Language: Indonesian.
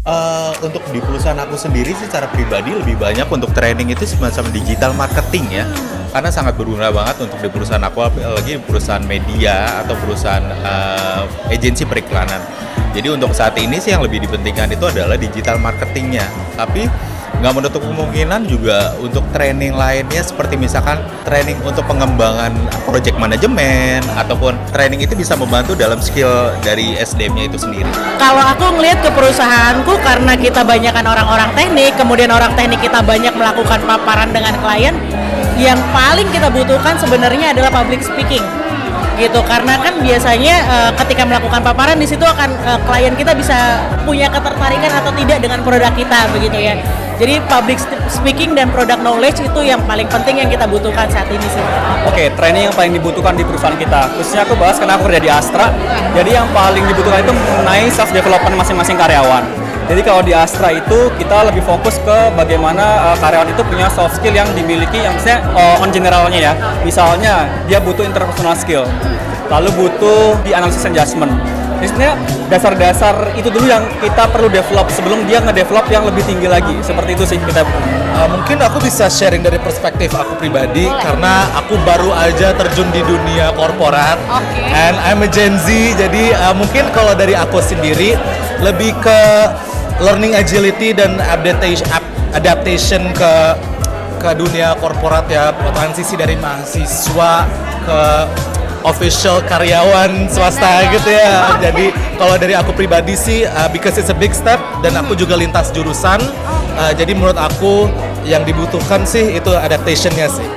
Untuk di perusahaan aku sendiri secara pribadi lebih banyak untuk training itu semacam digital marketing ya. Karena sangat berguna banget untuk di perusahaan aku, apalagi di perusahaan media atau perusahaan agensi periklanan. Jadi untuk saat ini sih yang lebih dipentingkan itu adalah digital marketingnya. Tapi nggak menutup kemungkinan juga untuk training lainnya seperti misalkan training untuk pengembangan project management ataupun training itu bisa membantu dalam skill dari SDM-nya itu sendiri. Kalau aku ngelihat ke perusahaanku, karena kita banyakkan orang-orang teknik, kemudian orang teknik kita banyak melakukan paparan dengan klien, yang paling kita butuhkan sebenarnya adalah public speaking gitu, karena kan biasanya ketika melakukan paparan di situ akan klien kita bisa punya ketertarikan atau tidak dengan produk kita begitu ya. Jadi public speaking dan product knowledge itu yang paling penting yang kita butuhkan saat ini sih. Oke, training yang paling dibutuhkan di perusahaan kita. Khususnya aku bahas karena aku kerja di Astra. Jadi yang paling dibutuhkan itu mengenai self development masing-masing karyawan. Jadi kalau di Astra itu kita lebih fokus ke bagaimana karyawan itu punya soft skill yang dimiliki, yang misalnya on generalnya ya. Misalnya dia butuh interpersonal skill, lalu butuh di analysis and judgment. Jadi sebenarnya dasar-dasar itu dulu yang kita perlu develop sebelum dia nge-develop yang lebih tinggi lagi. Seperti itu sih kita. Mungkin aku bisa sharing dari perspektif aku pribadi. Boleh. Karena aku baru aja terjun di dunia korporat. And I'm a Gen Z, jadi mungkin kalau dari aku sendiri lebih ke learning agility dan adaptation ke dunia korporat ya, transisi dari mahasiswa ke official karyawan swasta gitu ya. Jadi kalau dari aku pribadi sih because it's a big step dan aku juga lintas jurusan, jadi menurut aku yang dibutuhkan sih itu adaptationnya sih.